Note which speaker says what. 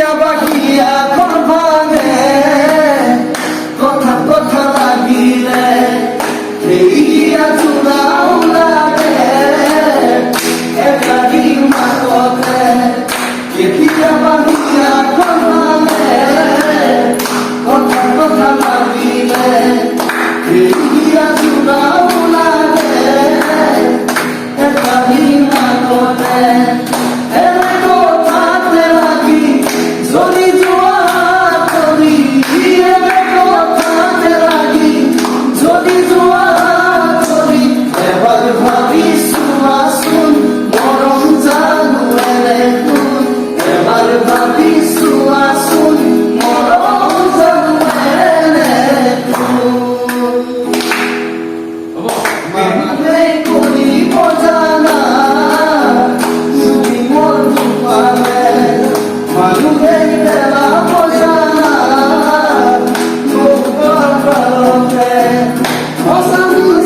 Speaker 1: টিয়া পাখিয়া কোন ভাঙে কথা কথা লাগিলে দেইয়া চুরাও লাগে একারি মাততে টিয়া পাখিয়া কোন ভাঙে কথা কথা লাগিলে দেইয়া চুরাও লাগে একারি মাততে Nossa